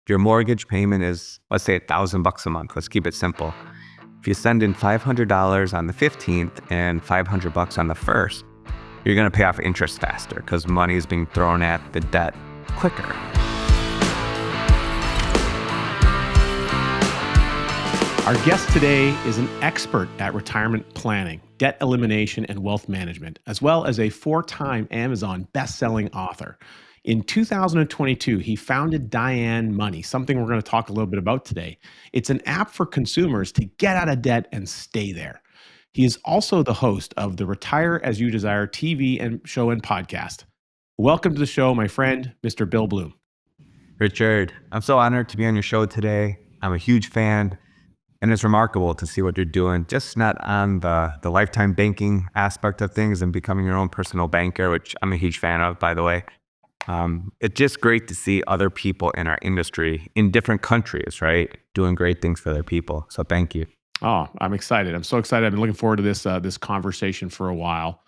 Your mortgage payment is, let's say, $1,000 a month. Let's keep it simple. If you send in $500 on the 15th and $500 on the 1st, you're going to pay off interest faster because money is being thrown at the debt quicker. Our guest today is an expert at retirement planning, debt elimination, and wealth management, as well as a 4-time Amazon best-selling author. In 2022, he founded Diane Money, something we're going to talk a little bit about today. It's an app for consumers to get out of debt and stay there. He is also the host of the Retire As You Desire TV and show and podcast. Welcome to the show, my friend, Mr. Bill Bloom. Richard, I'm so honored to be on your show today. I'm a huge fan. And it's remarkable to see what you're doing, just not on the lifetime banking aspect of things and becoming your own personal banker, which I'm a huge fan of, by the way. It's just great to see other people in our industry in different countries, right, doing great things for their people. So thank you. Oh, I'm excited. I'm so excited. I've been looking forward to this conversation for a while.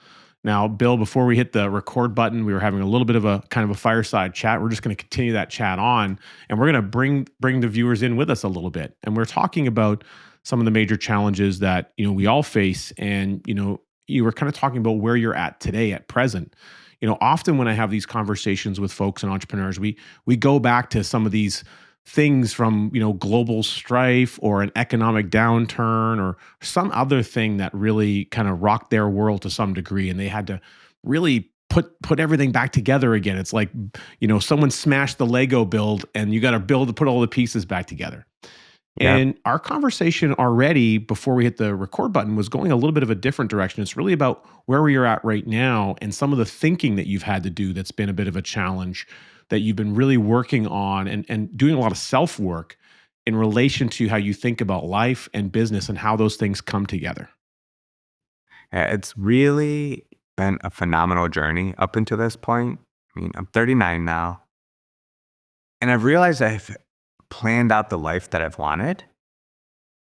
Now, Bill, before we hit the record button, we were having a little bit of a kind of a fireside chat. We're just going to continue that chat on, and we're going to bring the viewers in with us a little bit. And we're talking about some of the major challenges that we all face. And you were kind of talking about where you're at today, at present. Often when I have these conversations with folks and entrepreneurs, we go back to some of these things from global strife or an economic downturn or some other thing that really kind of rocked their world to some degree, and they had to really put everything back together again. It's like someone smashed the Lego build and you got to put all the pieces back together. Yeah. And our conversation already before we hit the record button was going a little bit of a different direction. It's really about where you're at right now and some of the thinking that you've had to do that's been a bit of a challenge that you've been really working on and doing a lot of self-work in relation to how you think about life and business and how those things come together. It's really been a phenomenal journey up until this point. I mean, I'm 39 now, and I've realized I've planned out the life that I've wanted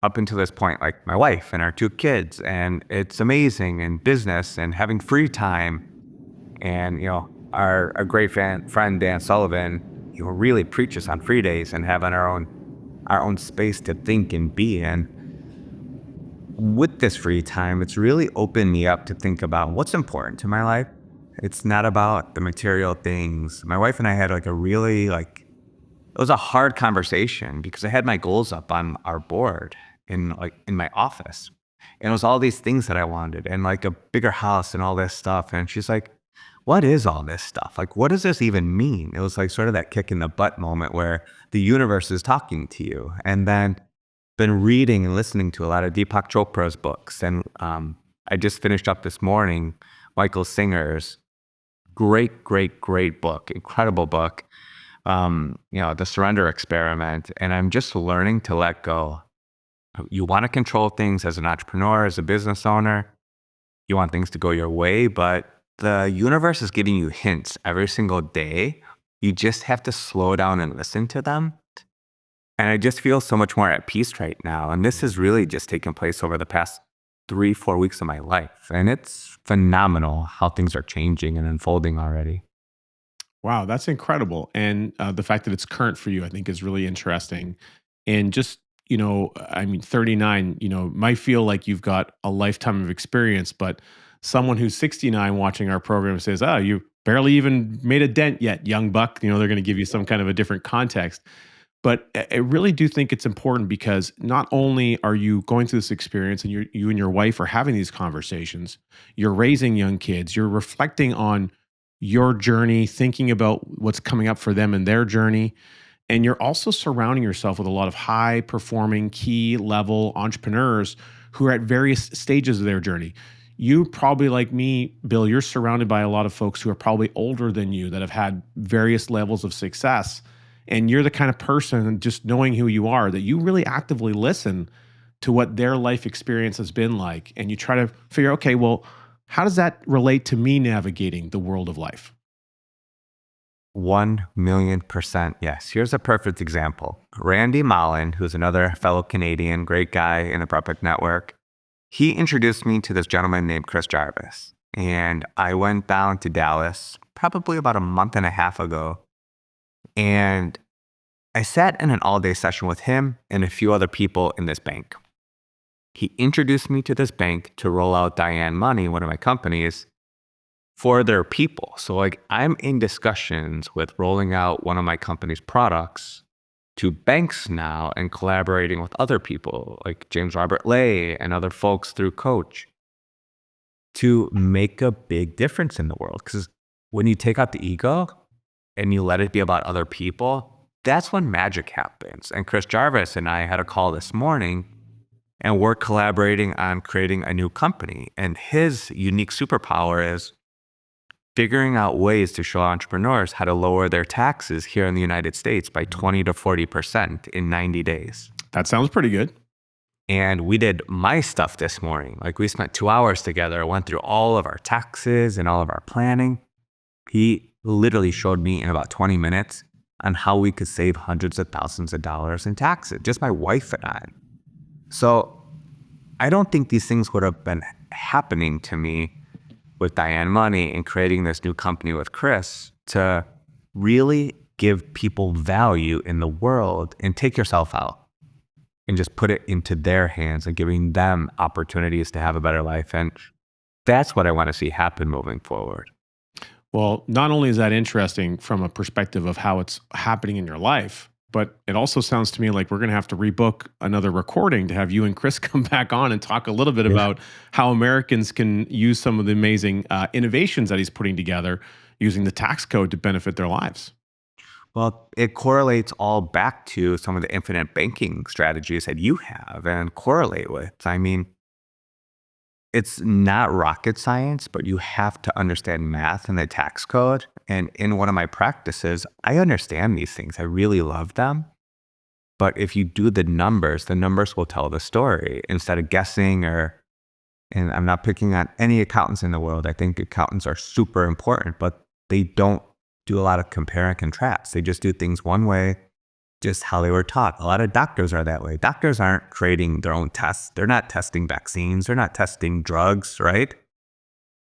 up until this point, like my wife and our 2 kids, and it's amazing, and business and having free time. And our great friend Dan Sullivan really preaches on free days and having our own space to think and be. And with this free time, it's really opened me up to think about what's important to my life. It's not about the material things. My wife and I had it was a hard conversation because I had my goals up on our board in my office. And it was all these things that I wanted and like a bigger house and all this stuff. And she's like, what is all this stuff? Like, what does this even mean? It was like sort of that kick in the butt moment where the universe is talking to you. And then been reading and listening to a lot of Deepak Chopra's books. And I just finished up this morning, Michael Singer's great book, incredible book, The Surrender Experiment. And I'm just learning to let go. You want to control things as an entrepreneur, as a business owner. You want things to go your way, but the universe is giving you hints every single day. You just have to slow down and listen to them. And I just feel so much more at peace right now. And this has really just taken place over the past 3-4 weeks of my life. And it's phenomenal how things are changing and unfolding already. Wow, that's incredible. And the fact that it's current for you, I think, is really interesting. And just, 39, might feel like you've got a lifetime of experience, but someone who's 69 watching our program says, oh, you barely even made a dent yet, young buck. They're going to give you some kind of a different context. But I really do think it's important because not only are you going through this experience and you and your wife are having these conversations, you're raising young kids, you're reflecting on your journey, thinking about what's coming up for them in their journey. And you're also surrounding yourself with a lot of high performing, key level entrepreneurs who are at various stages of their journey. You probably, like me, Bill, you're surrounded by a lot of folks who are probably older than you that have had various levels of success. And you're the kind of person, just knowing who you are, that you really actively listen to what their life experience has been like. And you try to figure, okay, well, how does that relate to me navigating the world of life? 1,000,000% yes. Here's a perfect example. Randy Mullen, who's another fellow Canadian, great guy in the Brepic network, he introduced me to this gentleman named Chris Jarvis. And I went down to Dallas probably about a month and a half ago. And I sat in an all-day session with him and a few other people in this bank. He introduced me to this bank to roll out Diane Money, one of my companies, for their people. So like I'm in discussions with rolling out one of my company's products to banks now and collaborating with other people like James Robert Lay and other folks through Coach to make a big difference in the world. Because when you take out the ego and you let it be about other people, that's when magic happens. And Chris Jarvis and I had a call this morning and we're collaborating on creating a new company. And his unique superpower is figuring out ways to show entrepreneurs how to lower their taxes here in the United States by 20 to 40% in 90 days. That sounds pretty good. And we did my stuff this morning. Like we spent 2 hours together, went through all of our taxes and all of our planning. He literally showed me in about 20 minutes on how we could save hundreds of thousands of dollars in taxes, just my wife and I. So I don't think these things would have been happening to me with Diane Money and creating this new company with Chris to really give people value in the world and take yourself out and just put it into their hands and giving them opportunities to have a better life. And that's what I want to see happen moving forward. Well, not only is that interesting from a perspective of how it's happening in your life, but it also sounds to me like we're going to have to rebook another recording to have you and Chris come back on and talk a little bit Yeah. about how Americans can use some of the amazing innovations that he's putting together using the tax code to benefit their lives. Well, it correlates all back to some of the infinite banking strategies that you have and correlate with. I mean, it's not rocket science, but you have to understand math and the tax code. And in one of my practices, I understand these things. I really love them. But if you do the numbers will tell the story instead of guessing and I'm not picking on any accountants in the world. I think accountants are super important, but they don't do a lot of compare and contrast. They just do things one way, just how they were taught. A lot of doctors are that way. Doctors aren't creating their own tests. They're not testing vaccines. They're not testing drugs, right?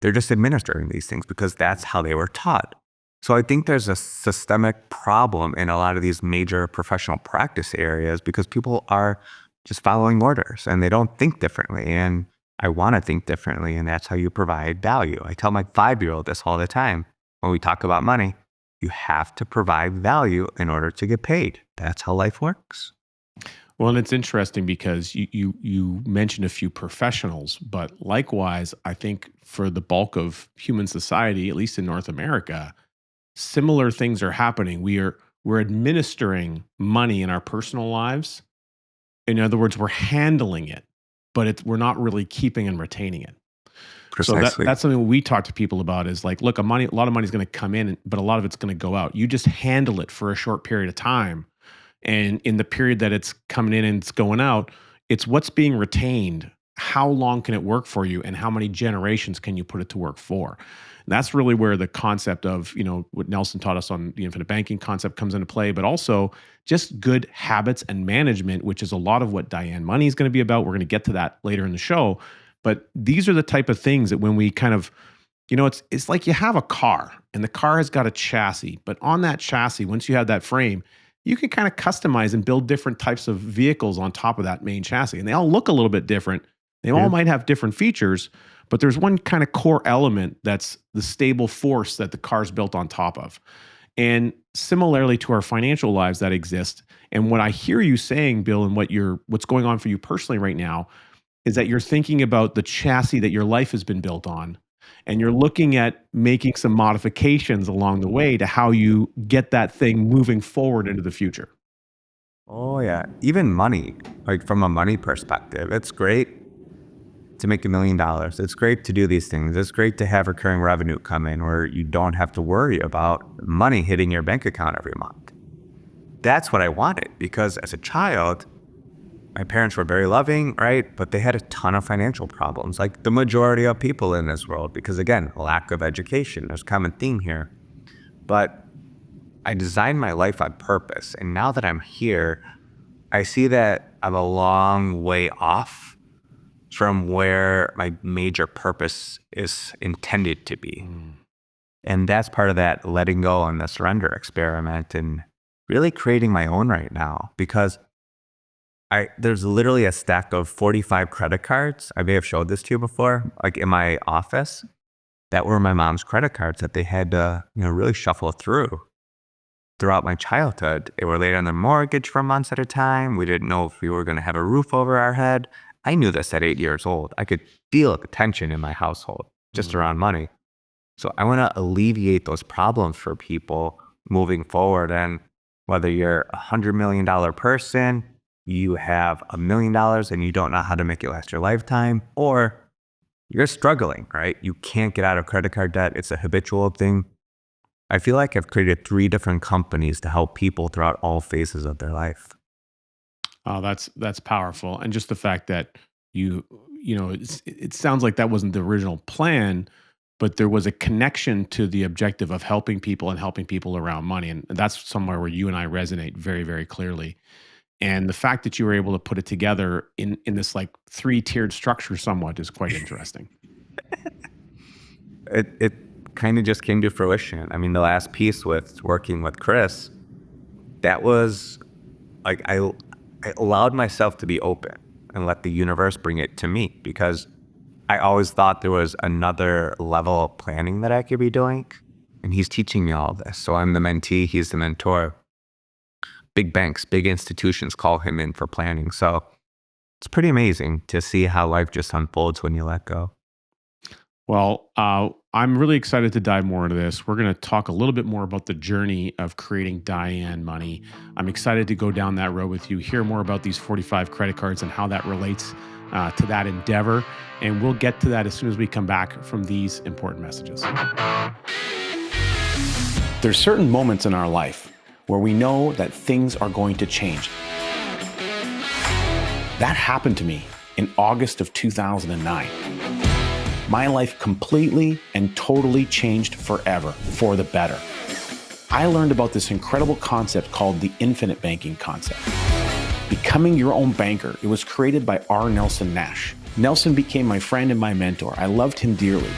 They're just administering these things because that's how they were taught. So I think there's a systemic problem in a lot of these major professional practice areas because people are just following orders and they don't think differently. And I want to think differently, and that's how you provide value. I tell my 5-year-old this all the time when we talk about money. You have to provide value in order to get paid. That's how life works. Well, and it's interesting because you mentioned a few professionals, but likewise, I think for the bulk of human society, at least in North America, similar things are happening. We're administering money in our personal lives. In other words, we're handling it, but we're not really keeping and retaining it. So Precisely. that's something we talk to people about is like, look, a lot of money is going to come in, but a lot of it's going to go out. You just handle it for a short period of time. And in the period that it's coming in and it's going out, it's what's being retained. How long can it work for you? And how many generations can you put it to work for? And that's really where the concept of, what Nelson taught us on the infinite banking concept comes into play, but also just good habits and management, which is a lot of what Diane Money is going to be about. We're going to get to that later in the show. But these are the type of things that when we kind of, it's like you have a car and the car has got a chassis, but on that chassis, once you have that frame, you can kind of customize and build different types of vehicles on top of that main chassis. And they all look a little bit different. They all Yeah. might have different features, but there's one kind of core element that's the stable force that the car's built on top of. And similarly to our financial lives that exist. And what I hear you saying, Bill, and what's going on for you personally right now is that you're thinking about the chassis that your life has been built on. And you're looking at making some modifications along the way to how you get that thing moving forward into the future. Oh, yeah. Even money, like from a money perspective, it's great to make $1 million. It's great to do these things. It's great to have recurring revenue come in where you don't have to worry about money hitting your bank account every month. That's what I wanted because as a child, my parents were very loving, right? But they had a ton of financial problems, like the majority of people in this world, because again, lack of education. There's a common theme here. But I designed my life on purpose. And now that I'm here, I see that I'm a long way off from where my major purpose is intended to be. Mm. And that's part of that letting go and the surrender experiment. And really creating my own right now because there's literally a stack of 45 credit cards. I may have showed this to you before, like in my office, that were my mom's credit cards that they had to, really shuffle throughout my childhood. They were late on their mortgage for months at a time. We didn't know if we were going to have a roof over our head. I knew this at 8 years old. I could feel the tension in my household just Mm. around money. So I want to alleviate those problems for people moving forward. And whether you're $100 million person, you have $1 million and you don't know how to make it last your lifetime, or you're struggling, right? You can't get out of credit card debt. It's a habitual thing. I feel like I've created 3 different companies to help people throughout all phases of their life. Oh, that's powerful, and just the fact that you it sounds like that wasn't the original plan, but there was a connection to the objective of helping people and helping people around money, and that's somewhere where you and I resonate very, very clearly. And the fact that you were able to put it together in this like three-tiered structure somewhat is quite interesting. It kind of just came to fruition. I mean, the last piece with working with Chris, that was like I allowed myself to be open and let the universe bring it to me because I always thought there was another level of planning that I could be doing. And he's teaching me all this. So I'm the mentee, he's the mentor. Big banks, big institutions call him in for planning. So it's pretty amazing to see how life just unfolds when you let go. Well, I'm really excited to dive more into this. We're going to talk a little bit more about the journey of creating Diane Money. I'm excited to go down that road with you, hear more about these 45 credit cards and how that relates to that endeavor. And we'll get to that as soon as we come back from these important messages. There's certain moments in our life where we know that things are going to change. That happened to me in August of 2009. My life completely and totally changed forever for the better. I learned about this incredible concept called the infinite banking concept. Becoming your own banker. It was created by R. Nelson Nash. Nelson became my friend and my mentor. I loved him dearly.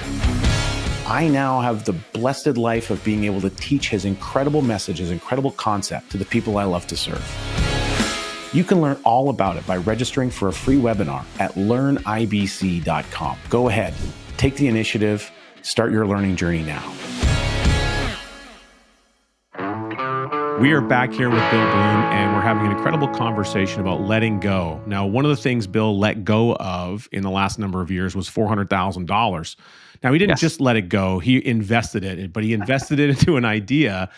I now have the blessed life of being able to teach his incredible message, his incredible concept to the people I love to serve. You can learn all about it by registering for a free webinar at learnibc.com. Go ahead, take the initiative, start your learning journey now. We are back here with Bill Bloom, and we're having an incredible conversation about letting go. Now, one of the things Bill let go of in the last number of years was $400,000. Now, he didn't Yes. just let it go, he invested it, but he invested it into an idea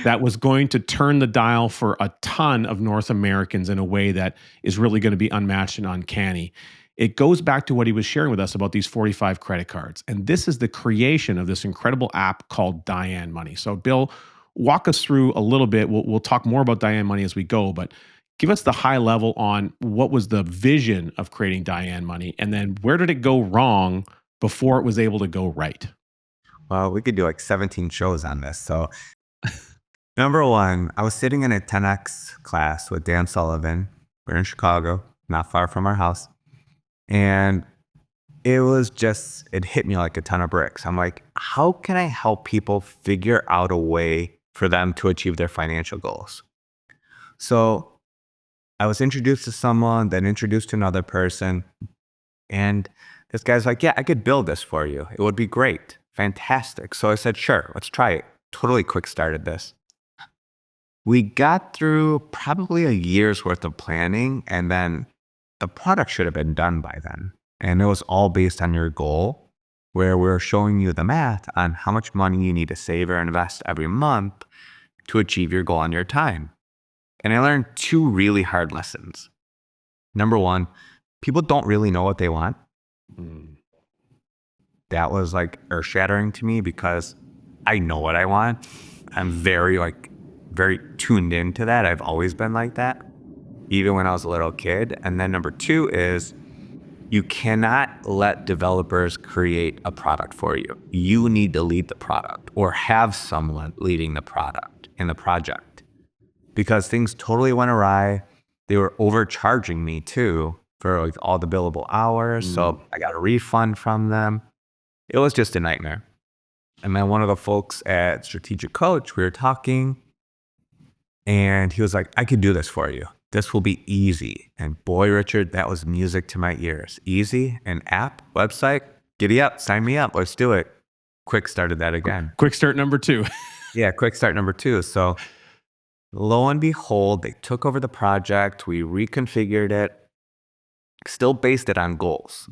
that was going to turn the dial for a ton of North Americans in a way that is really going to be unmatched and uncanny. It goes back to what he was sharing with us about these 45 credit cards. And this is the creation of this incredible app called Diane Money. So, Bill, walk us through a little bit. We'll talk more about Diane Money as we go, but give us the high level on what was the vision of creating Diane Money, and then where did it go wrong before it was able to go right? Well, we could do like 17 shows on this. So, number one, I was sitting in a 10X class with Dan Sullivan. We're in Chicago, not far from our house. And it hit me like a ton of bricks. I'm like, how can I help people figure out a way for them to achieve their financial goals? So I was introduced to someone, then introduced to another person. And this guy's like, yeah, I could build this for you. It would be great. Fantastic. So I said, sure, let's try it. Totally quick started this. We got through probably a year's worth of planning, and then the product should have been done by then. And it was all based on your goal, where we're showing you the math on how much money you need to save or invest every month to achieve your goal on your time. And I learned 2 really hard lessons. Number one, people don't really know what they want. Mm. That was like earth shattering to me because I know what I want. I'm very tuned into that. I've always been like that, even when I was a little kid. And then number 2 is you cannot let developers create a product for you. You need to lead the product or have someone leading the product in the project, because things totally went awry. They were overcharging me too for like all the billable hours. Mm. So I got a refund from them. It was just a nightmare. And then one of the folks at Strategic Coach, we were talking, And he was like, I could do this for you. This will be easy. And boy, Richard, that was music to my ears. Easy, an app, website, giddy up, sign me up, let's do it. Quick started that again. Quick start number 2. Yeah, quick start number 2. So lo and behold, they took over the project. We reconfigured it, still based it on goals.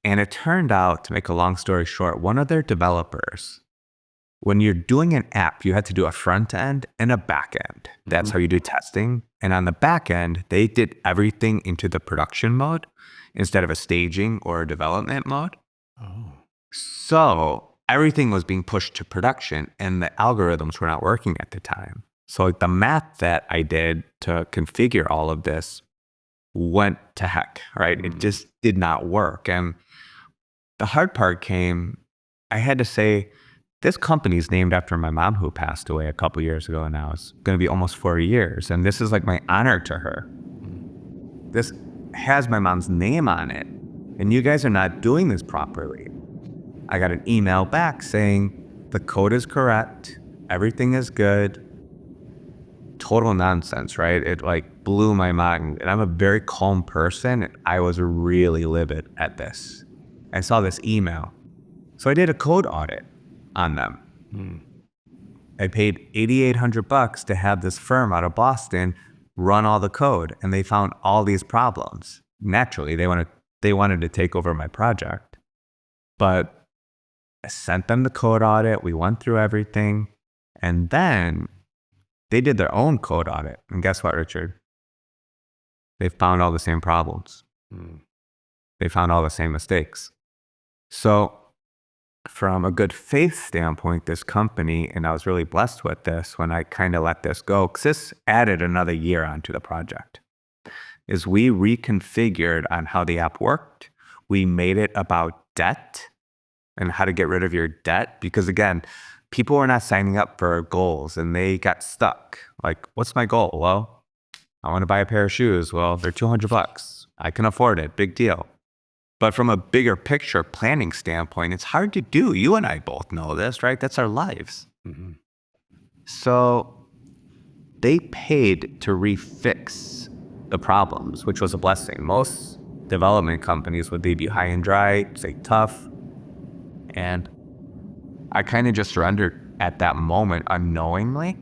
And it turned out, to make a long story short, one of their developers, when you're doing an app, you had to do a front end and a back end. That's how you do testing. And on the back end, they did everything into the production mode instead of a staging or a development mode. Oh. So everything was being pushed to production and the algorithms were not working at the time. So like the math that I did to configure all of this went to heck, right? It just did not work. And the hard part came, I had to say, this company is named after my mom who passed away a couple years ago now. It's going to be almost 4 years. And this is like my honor to her. This has my mom's name on it. And you guys are not doing this properly. I got an email back saying the code is correct. Everything is good. Total nonsense, right? It like blew my mind. And I'm a very calm person. And I was really livid at this. I saw this email. So I did a code audit on them. I paid $8,800 to have this firm out of Boston run all the code, and they found all these problems. Naturally, they wanted to take over my project. But I sent them the code audit. We went through everything. And then they did their own code audit. And guess what, Richard? They found all the same problems. They found all the same mistakes. So from a good faith standpoint, this company, and I was really blessed with this when I kind of let this go, because this added another year onto the project, is we reconfigured on how the app worked. We made it about debt and how to get rid of your debt. Because again, people were not signing up for goals and they got stuck. Like, what's my goal? Well, I want to buy a pair of shoes. Well, they're $200. I can afford it. Big deal. But from a bigger picture planning standpoint, it's hard to do. You and I both know this, right? That's our lives. So they paid to refix the problems, which was a blessing. Most development companies would leave you high and dry, say tough. And I kind of just surrendered at that moment unknowingly.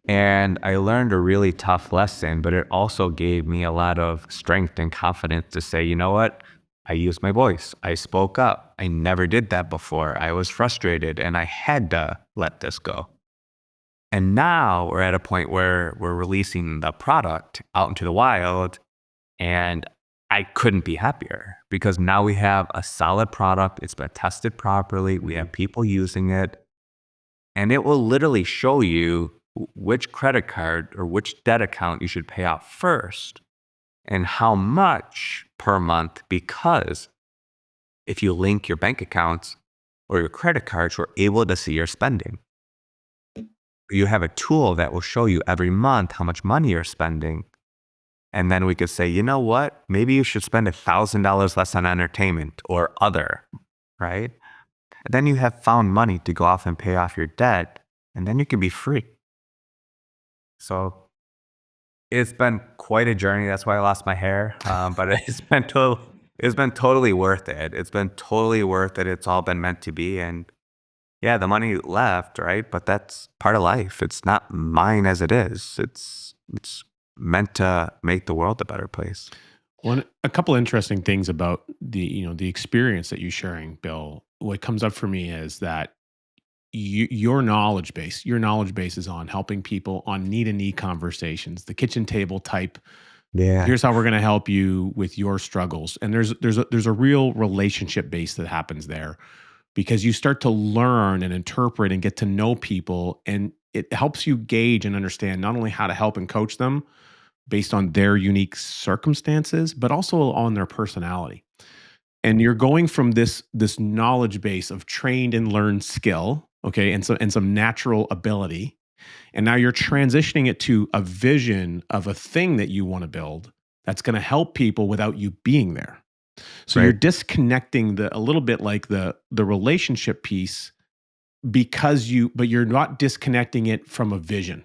And I learned a really tough lesson, but it also gave me a lot of strength and confidence to say, you know what? I used my voice. I spoke up. I never did that before. I was frustrated and I had to let this go. And now we're at a point where we're releasing the product out into the wild, and I couldn't be happier because now we have a solid product. It's been tested properly. We have people using it, and it will literally show you which credit card or which debt account you should pay off first and how much per month, because if you link your bank accounts or your credit cards, we're able to see your spending. You have a tool that will show you every month how much money you're spending. And then we could say, you know what? Maybe you should spend $1,000 less on entertainment or other, right? And then you have found money to go off and pay off your debt, and then you can be free. So it's been quite a journey. That's why I lost my hair. But it's been totally worth it. It's been totally worth it. It's all been meant to be. And yeah, the money left, right? But that's part of life. It's not mine as it is. It's meant to make the world a better place. A couple interesting things about the experience that you're sharing, Bill. What comes up for me is that your knowledge base is on helping people on knee-to-knee conversations, the kitchen table type. Yeah. Here's how we're going to help you with your struggles. And there's a real relationship base that happens there, because you start to learn and interpret and get to know people, and it helps you gauge and understand not only how to help and coach them based on their unique circumstances, but also on their personality. And you're going from this knowledge base of trained and learned skill, okay, and some natural ability, and now you're transitioning it to a vision of a thing that you want to build that's going to help people without you being there. So Right. you're disconnecting a little bit like the relationship piece, but you're not disconnecting it from a vision.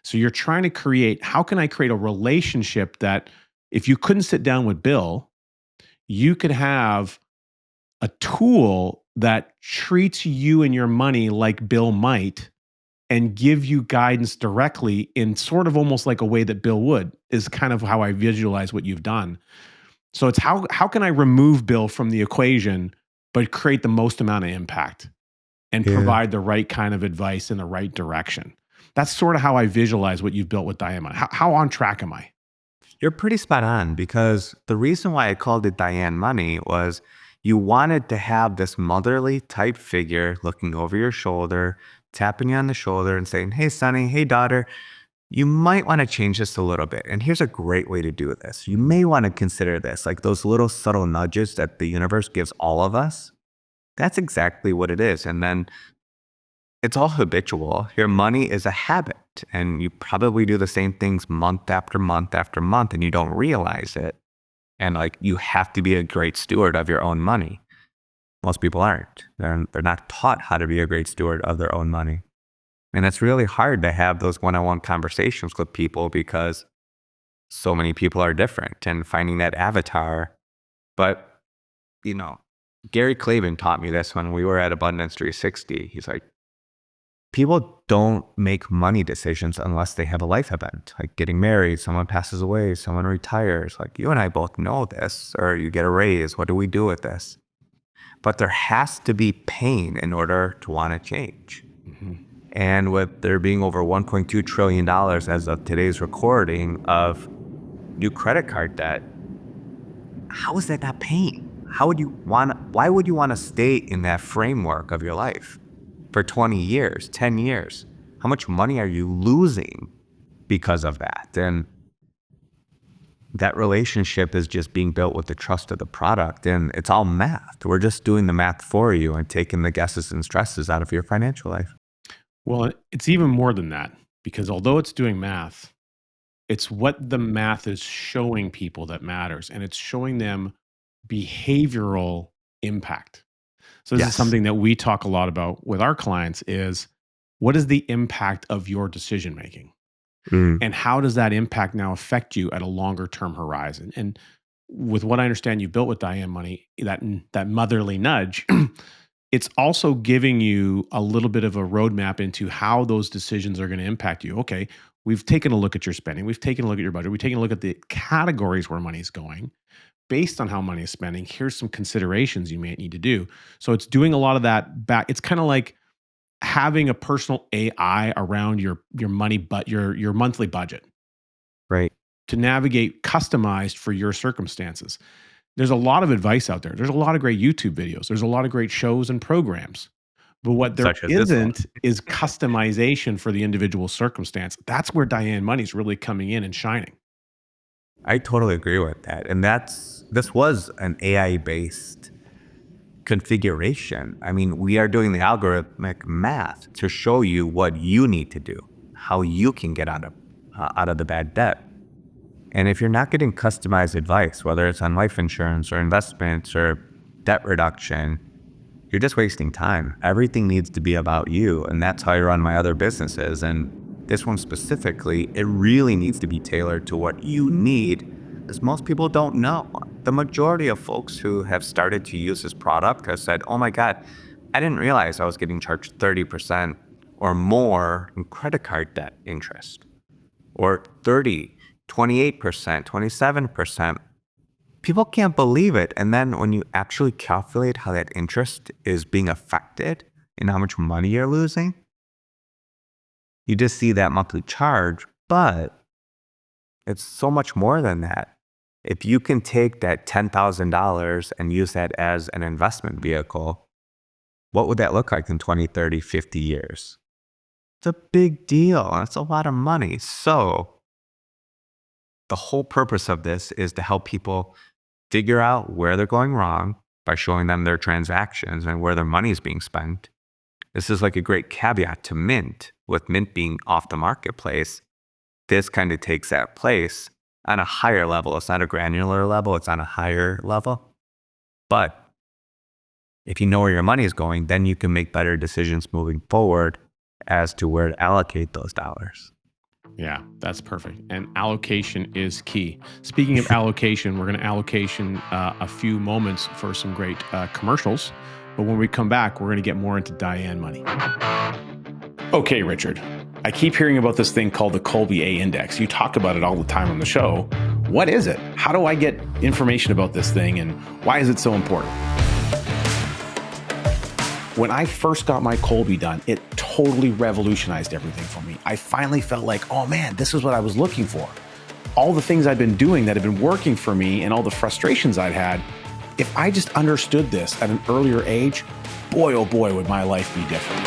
So you're trying to create, how can I create a relationship that if you couldn't sit down with Bill, you could have a tool that treats you and your money like Bill might and give you guidance directly in sort of almost like a way that Bill would, is kind of how I visualize what you've done. So it's how can I remove Bill from the equation but create the most amount of impact and Yeah. provide the right kind of advice in the right direction. That's sort of how I visualize what you've built with Diane Money. How on track am I? You're pretty spot on because the reason why I called it Diane Money was you wanted to have this motherly type figure looking over your shoulder, tapping you on the shoulder and saying, "Hey, Sonny, hey, daughter, you might want to change this a little bit. And here's a great way to do this. You may want to consider this, like those little subtle nudges that the universe gives all of us. That's exactly what it is. And then it's all habitual. Your money is a habit, and you probably do the same things month after month after month, and you don't realize it. And like you have to be a great steward of your own money. Most people aren't. They're not taught how to be a great steward of their own money. And it's really hard to have those one-on-one conversations with people because so many people are different and finding that avatar. But, you know, Gary Clavin taught me this when we were at Abundance 360. He's like, people don't make money decisions unless they have a life event, like getting married, someone passes away, someone retires. Like you and I both know this, or you get a raise. What do we do with this? But there has to be pain in order to want to change. Mhm. And with there being over $1.2 trillion as of today's recording of new credit card debt, how is that not pain? Why would you want to stay in that framework of your life for 20 years, 10 years? How much money are you losing because of that? And that relationship is just being built with the trust of the product. And it's all math. We're just doing the math for you and taking the guesses and stresses out of your financial life. Well, it's even more than that because although it's doing math, it's what the math is showing people that matters, and it's showing them behavioral impact. So this is Yes. something that we talk a lot about with our clients is what is the impact of your decision making? Mm, And how does that impact now affect you at a longer term horizon? And with what I understand you built with Diane Money, that motherly nudge, it's also giving you a little bit of a roadmap into how those decisions are going to impact you. Okay, we've taken a look at your spending, we've taken a look at your budget, we've taken a look at the categories where money's going. Based on how money is spending, here's some considerations you may need to do. So it's doing a lot of that back. It's kind of like having a personal AI around your money, but your monthly budget right. to navigate customized for your circumstances. There's a lot of advice out there. There's a lot of great YouTube videos. There's a lot of great shows and programs. But what there Such as this one. isn't is customization for the individual circumstance. That's where Diane Money's really coming in and shining. I totally agree with that. And this was an AI based configuration. I mean, we are doing the algorithmic math to show you what you need to do, how you can get out of the bad debt. And if you're not getting customized advice, whether it's on life insurance or investments or debt reduction, you're just wasting time. Everything needs to be about you. And that's how I run my other businesses. And this one specifically, it really needs to be tailored to what you need, as most people don't know. The majority of folks who have started to use this product have said, oh my God, I didn't realize I was getting charged 30% or more in credit card debt interest, or 30, 28%, 27%. People can't believe it. And then when you actually calculate how that interest is being affected and how much money you're losing, you just see that monthly charge, but it's so much more than that. If you can take that $10,000 and use that as an investment vehicle, what would that look like in 20, 30, 50 years? It's a big deal. It's a lot of money. So the whole purpose of this is to help people figure out where they're going wrong by showing them their transactions and where their money is being spent. This is like a great caveat to Mint, with Mint being off the marketplace. This kind of takes that place on a higher level. It's not a granular level, it's on a higher level. But if you know where your money is going, then you can make better decisions moving forward as to where to allocate those dollars. Yeah, that's perfect. And allocation is key. Speaking of allocation, we're going to allocation a few moments for some great commercials. But when we come back, we're going to get more into Diane money. Okay, Richard. I keep hearing about this thing called the Colby A index. You talk about it all the time on the show. What is it? How do I get information about this thing and why is it so important? When I first got my Colby done, it totally revolutionized everything for me. I finally felt like, oh man, this is what I was looking for. All the things I've been doing that have been working for me and all the frustrations I'd had, if I just understood this at an earlier age, boy, oh boy, would my life be different.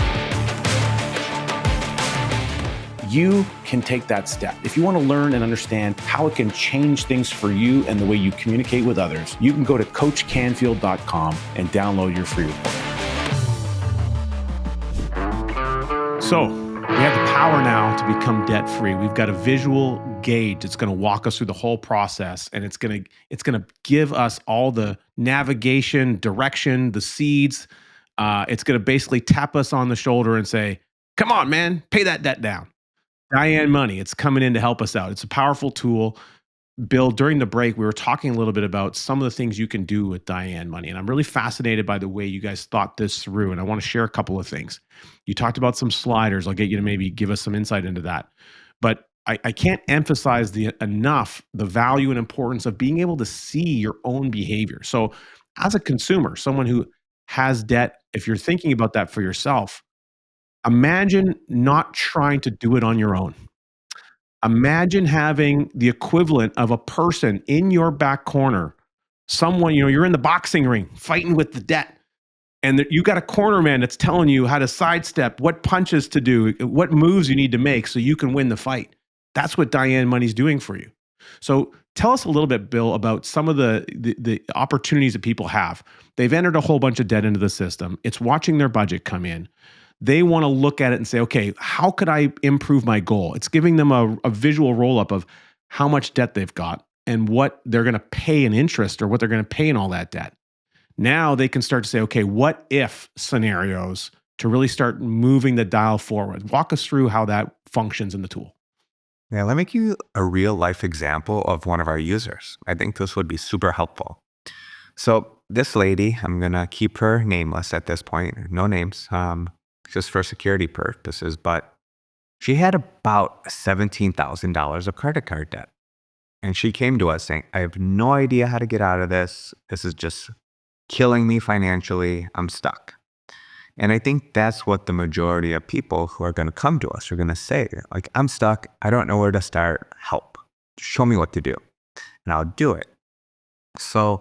You can take that step. If you want to learn and understand how it can change things for you and the way you communicate with others, you can go to coachcanfield.com and download your free report. So we have the power now to become debt free. We've got a visual gauge that's going to walk us through the whole process, and it's going to give us all the navigation, direction, the seeds. It's going to basically tap us on the shoulder and say, "Come on, man, pay that debt down." Diane Money, it's coming in to help us out. It's a powerful tool. Bill, during the break, we were talking a little bit about some of the things you can do with Diane Money. And I'm really fascinated by the way you guys thought this through. And I want to share a couple of things. You talked about some sliders. I'll get you to maybe give us some insight into that. But I can't emphasize enough the value and importance of being able to see your own behavior. So, as a consumer, someone who has debt, if you're thinking about that for yourself, imagine not trying to do it on your own. Imagine having the equivalent of a person in your back corner, someone, you're in the boxing ring fighting with the debt, and that you got a corner man that's telling you how to sidestep, what punches to do, what moves you need to make so you can win the fight. That's what Diane Money's doing for you. So tell us a little bit, Bill, about some of the opportunities that people have. They've entered a whole bunch of debt into the system. It's watching their budget come in. They want to look at it and say, okay, how could I improve my goal? It's giving them a visual roll up of how much debt they've got and what they're going to pay in interest or what they're going to pay in all that debt. Now they can start to say, okay, what if scenarios to really start moving the dial forward. Walk us through how that functions in the tool. Yeah, let me give you a real life example of one of our users. I think this would be super helpful. So this lady, I'm gonna keep her nameless at this point, no names, just for security purposes, but she had about $17,000 of credit card debt. And she came to us saying, I have no idea how to get out of this. This is just killing me financially. I'm stuck. And I think that's what the majority of people who are going to come to us are going to say, like, I'm stuck. I don't know where to start. Help. Show me what to do. And I'll do it. So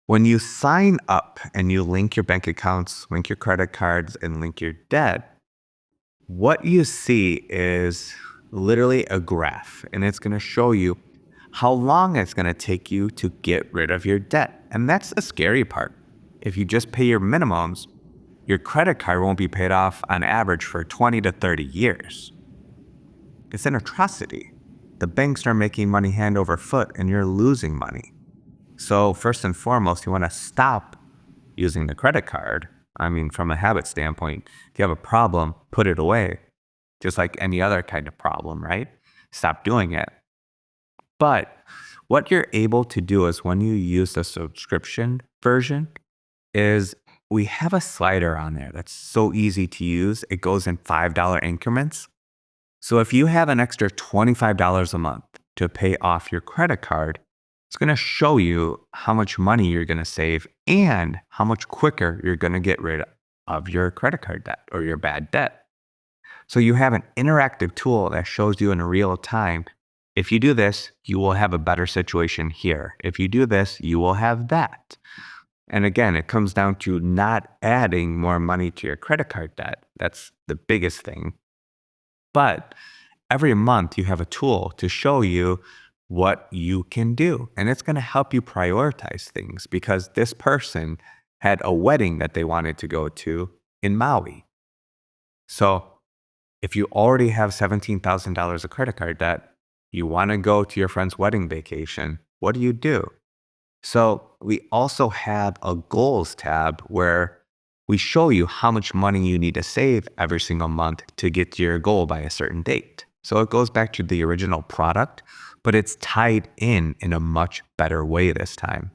when you sign up and you link your bank accounts, link your credit cards, and link your debt, what you see is literally a graph. And it's going to show you how long it's going to take you to get rid of your debt. And that's the scary part. If you just pay your minimums, your credit card won't be paid off on average for 20 to 30 years. It's an atrocity. The banks are making money hand over foot and you're losing money. So first and foremost, you want to stop using the credit card. I mean, from a habit standpoint, if you have a problem, put it away. Just like any other kind of problem, right? Stop doing it. But what you're able to do is when you use the subscription version is we have a slider on there that's so easy to use. It goes in $5 increments. So if you have an extra $25 a month to pay off your credit card, it's going to show you how much money you're going to save and how much quicker you're going to get rid of your credit card debt or your bad debt. So you have an interactive tool that shows you in real time, if you do this, you will have a better situation here. If you do this, you will have that. And again, it comes down to not adding more money to your credit card debt. That's the biggest thing. But every month you have a tool to show you what you can do. And it's going to help you prioritize things because this person had a wedding that they wanted to go to in Maui. So if you already have $17,000 of credit card debt, you want to go to your friend's wedding vacation, what do? So we also have a goals tab where we show you how much money you need to save every single month to get to your goal by a certain date. So it goes back to the original product, but it's tied in a much better way this time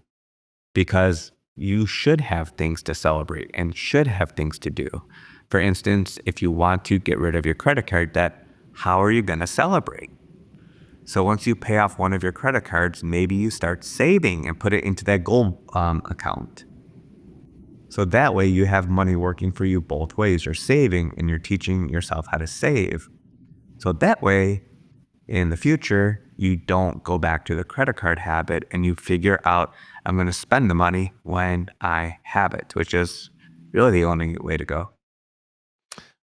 because you should have things to celebrate and should have things to do. For instance, if you want to get rid of your credit card debt, how are you going to celebrate? So once you pay off one of your credit cards, maybe you start saving and put it into that gold account. So that way you have money working for you both ways. You're saving and you're teaching yourself how to save. So that way, in the future, you don't go back to the credit card habit and you figure out, I'm going to spend the money when I have it, which is really the only way to go.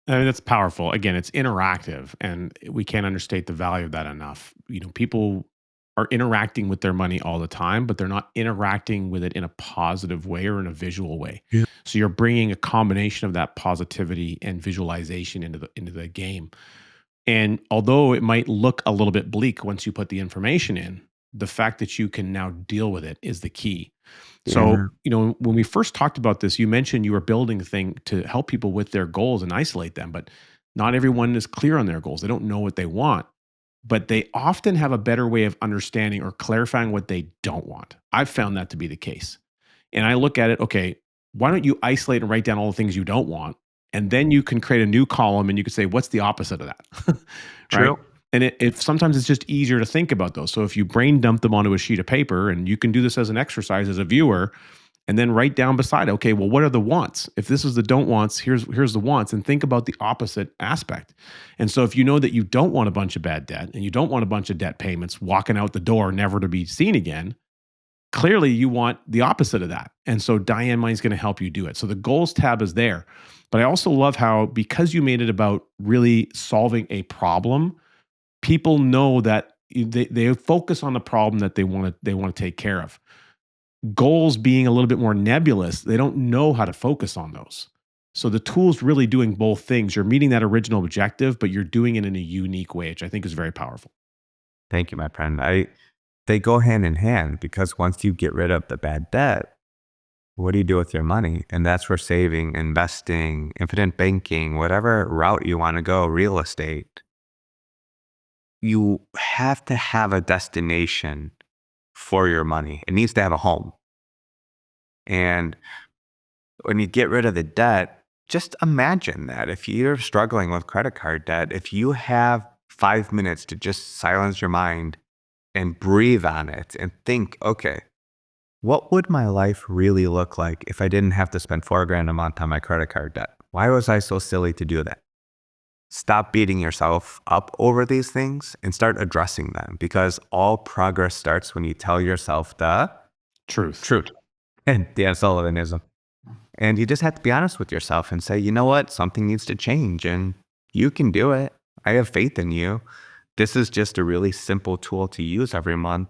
I mean, that's powerful. Again, it's interactive, and we can't understate the value of that enough. People are interacting with their money all the time, but they're not interacting with it in a positive way or in a visual way. Yeah. So you're bringing a combination of that positivity and visualization into the game. And although it might look a little bit bleak once you put the information in, the fact that you can now deal with it is the key. So, Yeah. when we first talked about this, you mentioned you were building a thing to help people with their goals and isolate them, but not everyone is clear on their goals. They don't know what they want, but they often have a better way of understanding or clarifying what they don't want. I've found that to be the case. And I look at it, okay, why don't you isolate and write down all the things you don't want? And then you can create a new column and you can say, what's the opposite of that? Right. True. And it sometimes it's just easier to think about those. So if you brain dump them onto a sheet of paper, and you can do this as an exercise as a viewer, and then write down beside, okay, well, what are the wants? If this is the don't wants, here's the wants, and think about the opposite aspect. And so if you know that you don't want a bunch of bad debt and you don't want a bunch of debt payments walking out the door, never to be seen again, clearly you want the opposite of that. And so Diane Money is going to help you do it. So the goals tab is there. But I also love how, because you made it about really solving a problem, people know that they focus on the problem that they want to take care of. Goals being a little bit more nebulous, they don't know how to focus on those. So the tool's really doing both things. You're meeting that original objective, but you're doing it in a unique way, which I think is very powerful. Thank you, my friend. They go hand in hand because once you get rid of the bad debt, what do you do with your money? And that's where saving, investing, infinite banking, whatever route you want to go, real estate, you have to have a destination for your money. It needs to have a home. And when you get rid of the debt, just imagine that if you're struggling with credit card debt, if you have 5 minutes to just silence your mind and breathe on it and think, okay, what would my life really look like if I didn't have to spend 4 grand a month on my credit card debt? Why was I so silly to do that? Stop beating yourself up over these things and start addressing them because all progress starts when you tell yourself the Truth. truth. And Dan Sullivanism. And you just have to be honest with yourself and say, you know what? Something needs to change and you can do it. I have faith in you. This is just a really simple tool to use every month.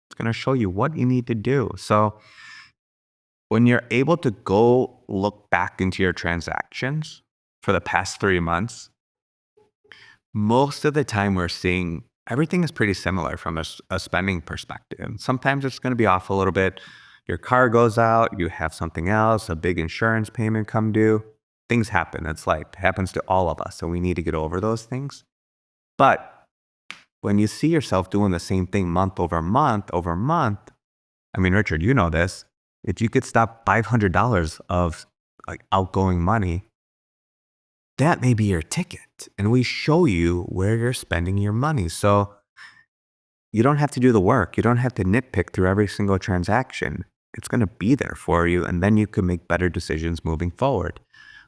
It's going to show you what you need to do. So when you're able to go look back into your transactions for the past 3 months, most of the time we're seeing everything is pretty similar from a spending perspective. And sometimes it's going to be off a little bit. Your car goes out, you have something else, a big insurance payment come due. Things happen. It's life. It happens to all of us. So we need to get over those things. But when you see yourself doing the same thing month over month, I mean, Richard, you know this. If you could stop $500 of like outgoing money, that may be your ticket. And we show you where you're spending your money. So you don't have to do the work. You don't have to nitpick through every single transaction. It's going to be there for you. And then you can make better decisions moving forward.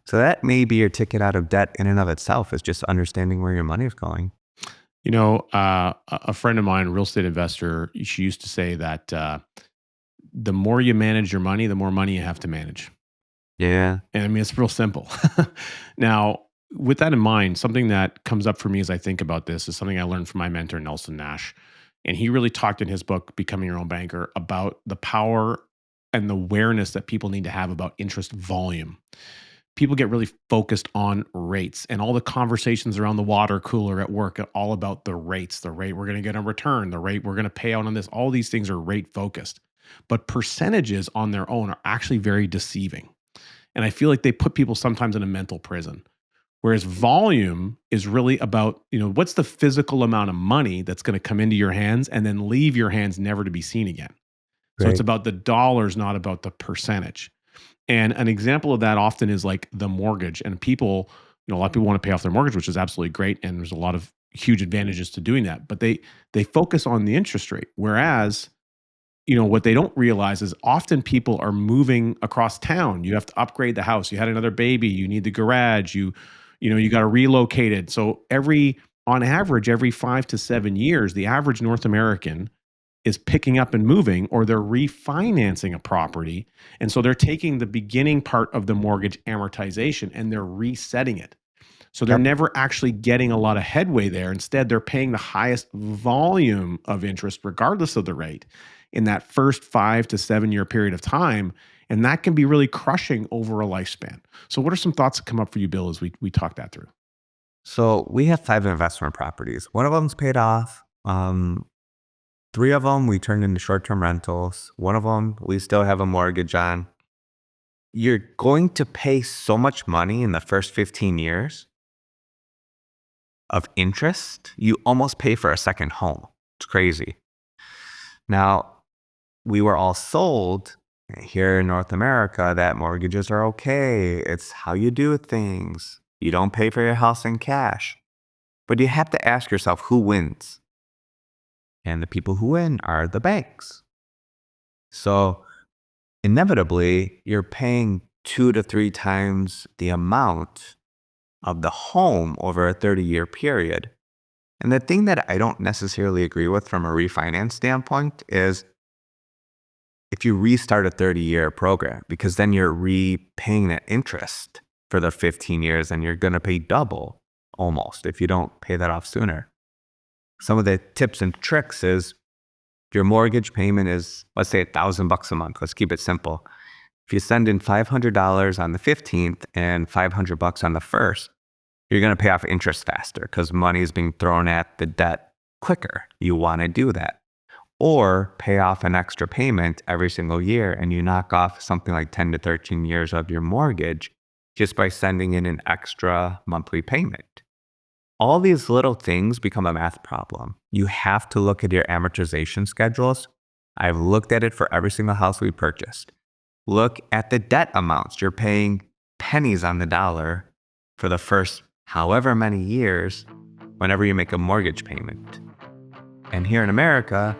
So that may be your ticket out of debt in and of itself, is just understanding where your money is going. A friend of mine, a real estate investor, she used to say that the more you manage your money, the more money you have to manage. Yeah. And I mean, it's real simple. Now, with that in mind, something that comes up for me as I think about this is something I learned from my mentor, Nelson Nash. And he really talked in his book, Becoming Your Own Banker, about the power and the awareness that people need to have about interest volume. People get really focused on rates, and all the conversations around the water cooler at work are all about the rates, the rate we're going to get on return, the rate we're going to pay out on this. All these things are rate focused, but percentages on their own are actually very deceiving. And I feel like they put people sometimes in a mental prison. Whereas volume is really about, what's the physical amount of money that's going to come into your hands and then leave your hands never to be seen again. So it's Right. about the dollars, not about the percentage. And an example of that often is like the mortgage. And people, a lot of people want to pay off their mortgage, which is absolutely great. And there's a lot of huge advantages to doing that. But they focus on the interest rate. Whereas, what they don't realize is often people are moving across town. You have to upgrade the house. You had another baby, you need the garage, you got to relocate it. So on average, every 5 to 7 years, the average North American is picking up and moving, or they're refinancing a property. And so they're taking the beginning part of the mortgage amortization and they're resetting it. So they're Yep. never actually getting a lot of headway there. Instead, they're paying the highest volume of interest, regardless of the rate, in that first 5 to 7 year period of time. And that can be really crushing over a lifespan. So, what are some thoughts that come up for you, Bill, as we talk that through? So we have 5 investment properties. One of them's paid off. Three of them we turned into short-term rentals. One of them we still have a mortgage on. You're going to pay so much money in the first 15 years of interest, you almost pay for a second home. It's crazy. Now, we were all sold here in North America that mortgages are okay. It's how you do things. You don't pay for your house in cash. But you have to ask yourself who wins. And the people who win are the banks. So inevitably, you're paying 2 to 3 times the amount of the home over a 30-year period. And the thing that I don't necessarily agree with from a refinance standpoint is if you restart a 30-year program, because then you're repaying that interest for the 15 years and you're going to pay double almost if you don't pay that off sooner. Some of the tips and tricks is your mortgage payment is, let's say, $1,000 a month. Let's keep it simple. If you send in $500 on the 15th and $500 on the 1st, you're going to pay off interest faster because money is being thrown at the debt quicker. You want to do that. Or pay off an extra payment every single year and you knock off something like 10 to 13 years of your mortgage just by sending in an extra monthly payment. All these little things become a math problem. You have to look at your amortization schedules. I've looked at it for every single house we purchased. Look at the debt amounts. You're paying pennies on the dollar for the first however many years whenever you make a mortgage payment. And here in America,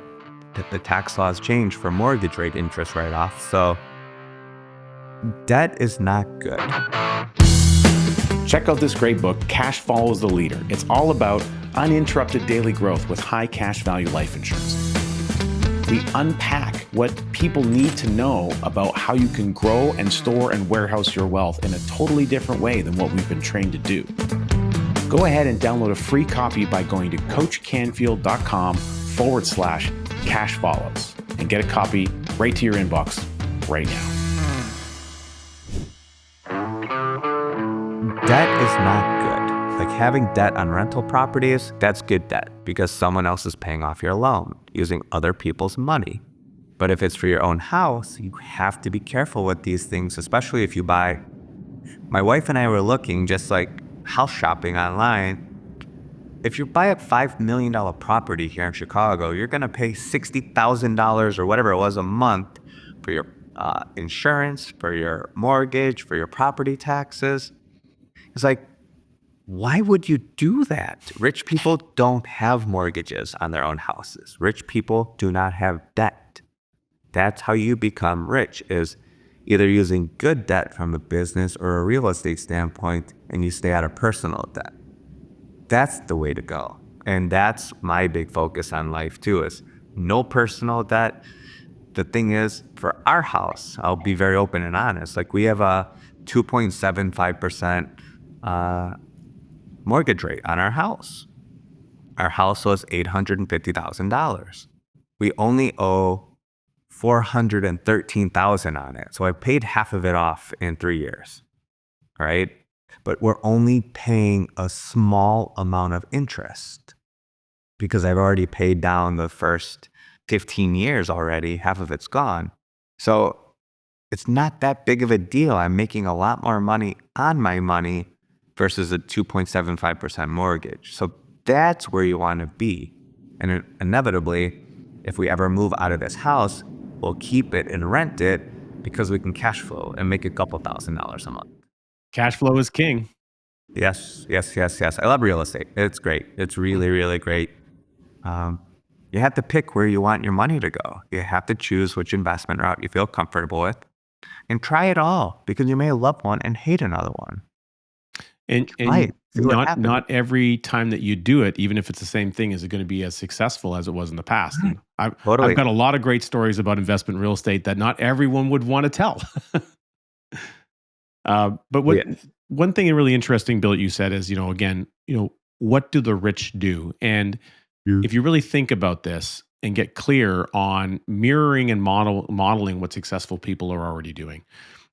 the tax laws change for mortgage rate interest write-off. So debt is not good. Check out this great book, Cash Follows the Leader. It's all about uninterrupted daily growth with high cash value life insurance. We unpack what people need to know about how you can grow and store and warehouse your wealth in a totally different way than what we've been trained to do. Go ahead and download a free copy by going to coachcanfield.com/cash follows and get a copy right to your inbox right now. Debt is not good. Like having debt on rental properties, that's good debt because someone else is paying off your loan using other people's money. But if it's for your own house, you have to be careful with these things, especially if you buy. My wife and I were looking just like house shopping online. If you buy a $5 million property here in Chicago, you're going to pay $60,000 or whatever it was a month for your insurance, for your mortgage, for your property taxes. It's like, why would you do that? Rich people don't have mortgages on their own houses. Rich people do not have debt. That's how you become rich, is either using good debt from a business or a real estate standpoint, and you stay out of personal debt. That's the way to go. And that's my big focus on life too, is no personal debt. The thing is, for our house, I'll be very open and honest. Like we have a 2.75% mortgage rate on our house. Our house was $850,000. We only owe $413,000 on it. So I paid half of it off in 3 years. All right. But we're only paying a small amount of interest because I've already paid down the first 15 years already. Half of it's gone. So it's not that big of a deal. I'm making a lot more money on my money versus a 2.75% mortgage. So that's where you want to be. And inevitably, if we ever move out of this house, we'll keep it and rent it because we can cash flow and make a couple $1,000s a month. Cash flow is king. Yes, yes, yes, yes. I love real estate. It's great. It's really, really great. Um, you have to pick where you want your money to go. You have to choose which investment route you feel comfortable with and try it all because you may love one and hate another one. Try And it. See what happens. not every time that you do it, even if it's the same thing, is it gonna be as successful as it was in the past. Right. And I've Totally. got a lot of great stories about investment real estate that not everyone would wanna tell. But what Yes. one thing really interesting, Bill, that you said is, again, what do the rich do? And You. if you really think about this and get clear on mirroring and modeling what successful people are already doing.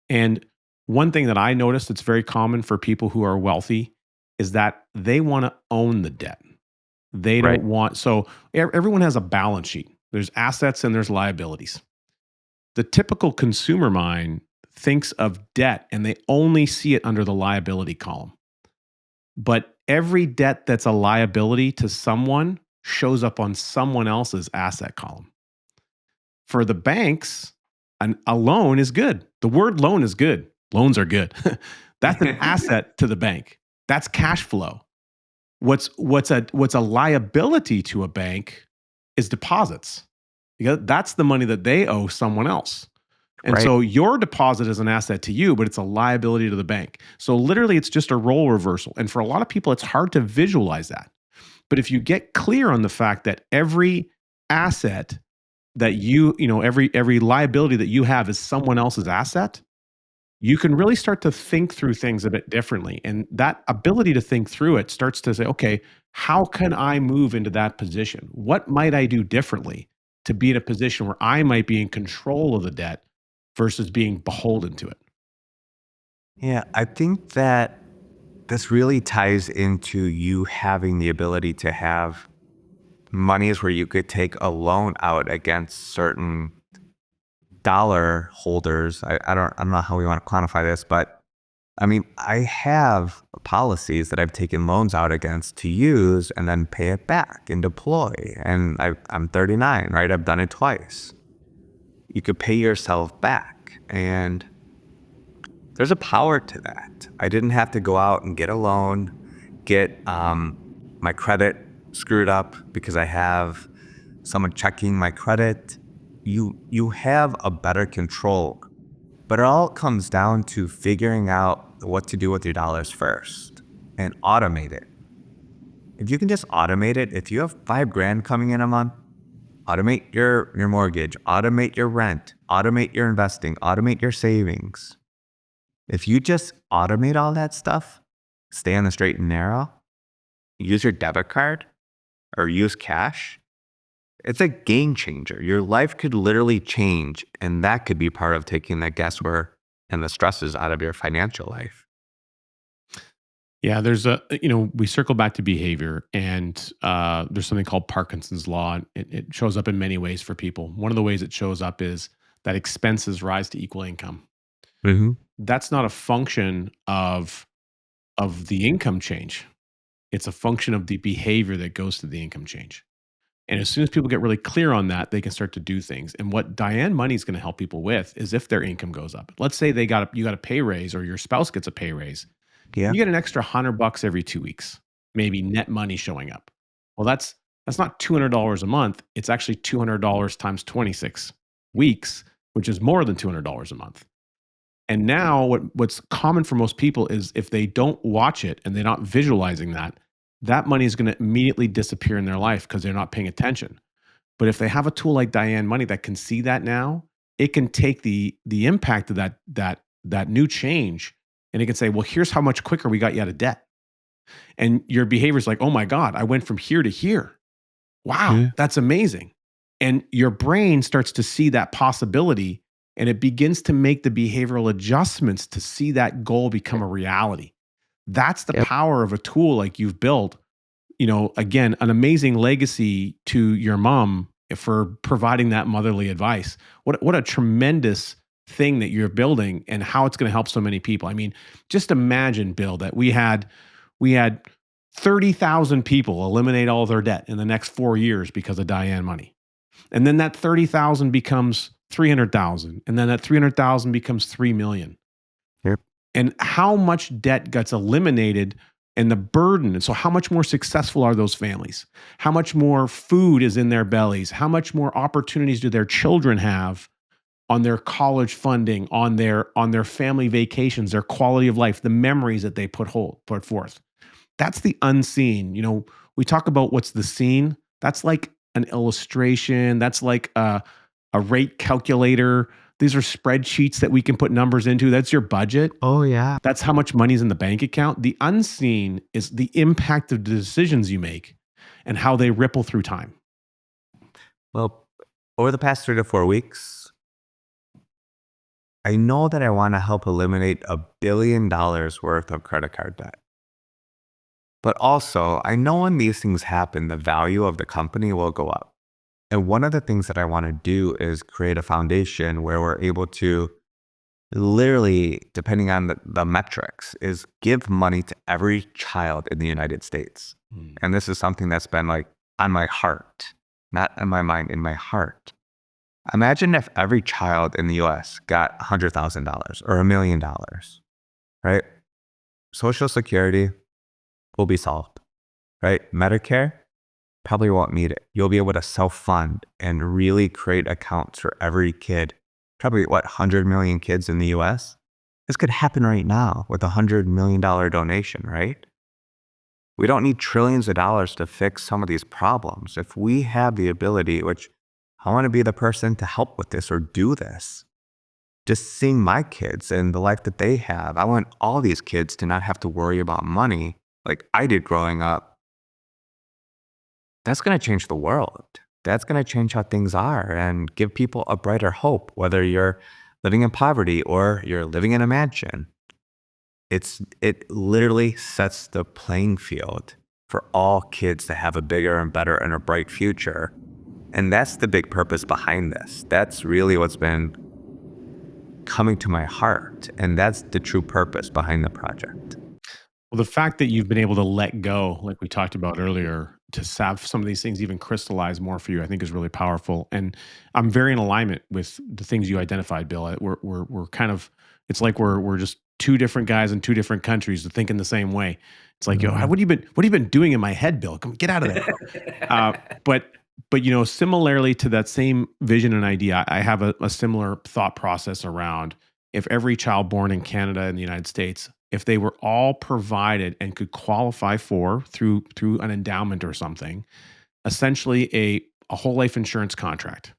And one thing that I noticed that's very common for people who are wealthy is that they want to own the debt. They Right. don't want, so everyone has a balance sheet. There's assets and there's liabilities. The typical consumer mind thinks of debt and they only see it under the liability column. But every debt that's a liability to someone shows up on someone else's asset column. For the banks, a loan is good. The word loan is good. Loans are good. That's an asset to the bank. That's cash flow. What's a liability to a bank is deposits. That's the money that they owe someone else. And Right. so your deposit is an asset to you, but it's a liability to the bank. So literally, it's just a role reversal. And for a lot of people, it's hard to visualize that. But if you get clear on the fact that every asset that every liability that you have is someone else's asset, you can really start to think through things a bit differently. And that ability to think through it starts to say, okay, how can I move into that position? What might I do differently to be in a position where I might be in control of the debt versus being beholden to it? Yeah, I think that this really ties into you having the ability to have monies where you could take a loan out against certain dollar holders. I don't know how we want to quantify this, but I mean, I have policies that I've taken loans out against to use and then pay it back and deploy. And I'm 39, right? I've done it twice. You could pay yourself back. And there's a power to that. I didn't have to go out and get a loan, get my credit screwed up because I have someone checking my credit. You have a better control, but it all comes down to figuring out what to do with your dollars first and automate it. If you can just automate it, if you have 5 grand coming in a month, automate your mortgage, automate your rent, automate your investing, automate your savings. If you just automate all that stuff, stay on the straight and narrow, use your debit card or use cash, it's a game changer. Your life could literally change, and that could be part of taking the guesswork and the stresses out of your financial life. Yeah, we circle back to behavior, and there's something called Parkinson's law. And it shows up in many ways for people. One of the ways it shows up is that expenses rise to equal income. Hmm. That's not a function of the income change. It's a function of the behavior that goes to the income change. And as soon as people get really clear on that, they can start to do things. And what Diane Money is going to help people with is if their income goes up. Let's say you got a pay raise or your spouse gets a pay raise. Yeah. You get an extra $100 every 2 weeks, maybe net money showing up. Well, that's not $200 a month. It's actually $200 times 26 weeks, which is more than $200 a month. And now what's common for most people is if they don't watch it and they're not visualizing that, that money is going to immediately disappear in their life because they're not paying attention. But if they have a tool like Diane Money that can see that now, it can take the impact of that new change and it can say, well, here's how much quicker we got you out of debt. And your behavior is like, oh my God, I went from here to here. Wow, Yeah. that's amazing. And your brain starts to see that possibility and it begins to make the behavioral adjustments to see that goal become a reality. That's the Yep. power of a tool like you've built. Again, an amazing legacy to your mom for providing that motherly advice. What a tremendous thing that you're building and how it's going to help so many people. I mean, just imagine, Bill, that we had 30,000 people eliminate all their debt in the next 4 years because of Diane Money. And then that 30,000 becomes 300,000, and then that 300,000 becomes 3 million. Yep. And how much debt gets eliminated and the burden. And so, how much more successful are those families? How much more food is in their bellies? How much more opportunities do their children have on their college funding, on their family vacations, their quality of life, the memories that they put forth? That's the unseen. We talk about what's the seen. That's like an illustration. That's like a rate calculator. These are spreadsheets that we can put numbers into. That's your budget. Oh, yeah. That's how much money's in the bank account. The unseen is the impact of the decisions you make and how they ripple through time. Well, over the past 3 to 4 weeks, I know that I want to help eliminate $1 billion worth of credit card debt. But also, I know when these things happen, the value of the company will go up. And one of the things that I want to do is create a foundation where we're able to literally, depending on the metrics, is give money to every child in the United States. Mm. And this is something that's been like on my heart, not in my mind, in my heart. Imagine if every child in the US got $100,000 or $1 million, right? Social Security will be solved, right? Medicare probably won't need it. You'll be able to self-fund and really create accounts for every kid. Probably 100 million kids in the US? This could happen right now with $100 million donation, right? We don't need trillions of dollars to fix some of these problems. If we have the ability, which I want to be the person to help with this or do this, just seeing my kids and the life that they have, I want all these kids to not have to worry about money like I did growing up. That's going to change the world. That's going to change how things are and give people a brighter hope, whether you're living in poverty or you're living in a mansion. It literally sets the playing field for all kids to have a bigger and better and a bright future. And that's the big purpose behind this. That's really what's been coming to my heart. And that's the true purpose behind the project. Well, the fact that you've been able to let go, like we talked about earlier, to have some of these things even crystallize more for you, I think is really powerful. And I'm very in alignment with the things you identified, Bill. We're kind of, it's like we're just two different guys in two different countries that thinking the same way. It's like, yo, Mhm. what have you been doing in my head, Bill? Come get out of there. Uh, but similarly to that same vision and idea, I have a similar thought process around if every child born in Canada and the United States, if they were all provided and could qualify for through an endowment or something, essentially a whole life insurance contract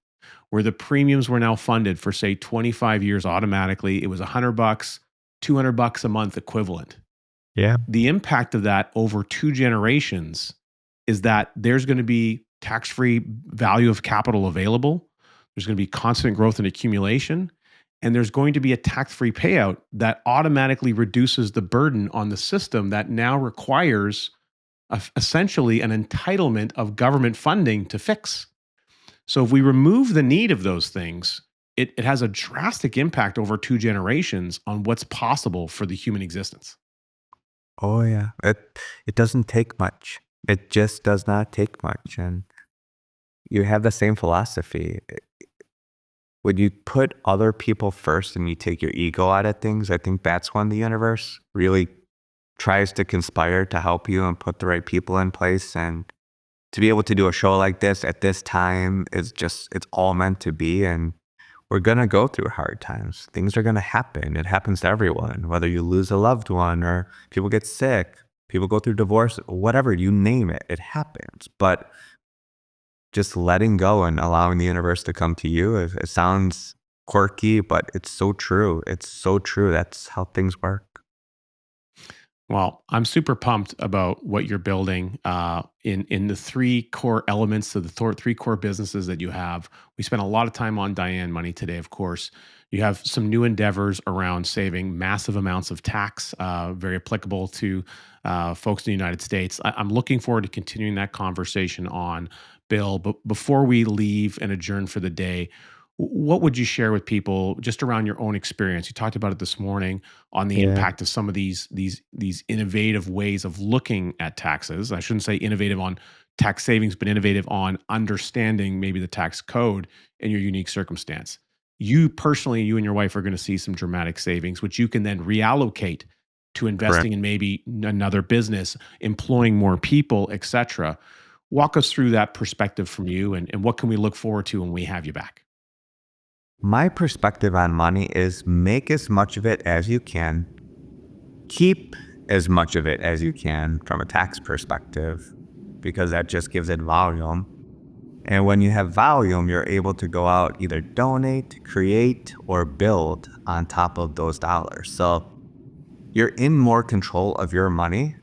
where the premiums were now funded for say 25 years automatically. It was $100, $200 a month equivalent. Yeah. The impact of that over two generations is that there's going to be tax-free value of capital available. There's going to be constant growth and accumulation. And there's going to be a tax-free payout that automatically reduces the burden on the system that now requires essentially an entitlement of government funding to fix. So if we remove the need of those things, it has a drastic impact over two generations on what's possible for the human existence. Oh, yeah. It doesn't take much. It just does not take much. And you have the same philosophy. When you put other people first and you take your ego out of things, I think that's when the universe really tries to conspire to help you and put the right people in place. And to be able to do a show like this at this time is just, it's all meant to be. And we're going to go through hard times. Things are going to happen. It happens to everyone, whether you lose a loved one or people get sick, people go through divorce, whatever, you name it, it happens. But just letting go and allowing the universe to come to you, it sounds quirky, but it's so true. It's so true. That's how things work. Well, I'm super pumped about what you're building in the three core elements of the three core businesses that you have. We spent a lot of time on Diane Money today, of course. You have some new endeavors around saving massive amounts of tax, very applicable to folks in the United States. I'm looking forward to continuing that conversation on Bill. But before we leave and adjourn for the day, What would you share with people just around your own experience? You talked about it this morning on the Yeah, impact of some of these innovative ways of looking at taxes. I shouldn't say innovative on tax savings, but innovative on understanding maybe the tax code in your unique circumstance. You personally, you and your wife are going to see some dramatic savings, which you can then reallocate to investing correct. in maybe another business, employing more people, etc. Walk us through that perspective from you, and what can we look forward to when we have you back? My perspective on money is make as much of it as you can, keep as much of it as you can from a tax perspective, because that just gives it volume. And when you have volume, you're able to go out, either donate, create, or build on top of those dollars. So you're in more control of your money.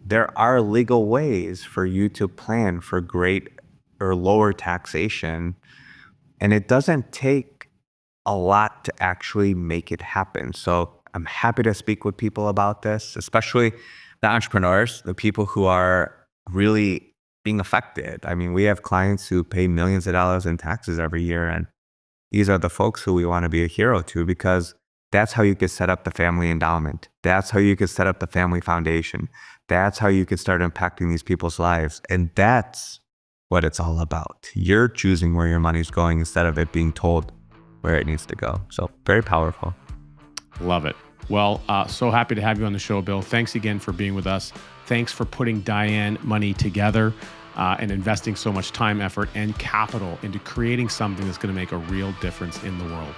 There are legal ways for you to plan for great or lower taxation, and it doesn't take a lot to actually make it happen. So I'm happy to speak with people about this, especially the entrepreneurs, the people who are really being affected. I mean, we have clients who pay millions of dollars in taxes every year, and these are the folks who we want to be a hero to, because that's how you could set up the family endowment. That's how you could set up the family foundation. That's how you could start impacting these people's lives. And that's what it's all about. You're choosing where your money's going instead of it being told where it needs to go. So very powerful. Love it. Well, so happy to have you on the show, Bill. Thanks again for being with us. Thanks for putting Diane Money together and investing so much time, effort, and capital into creating something that's going to make a real difference in the world.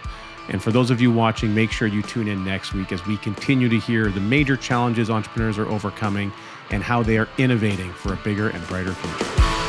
And for those of you watching, make sure you tune in next week as we continue to hear the major challenges entrepreneurs are overcoming and how they are innovating for a bigger and brighter future.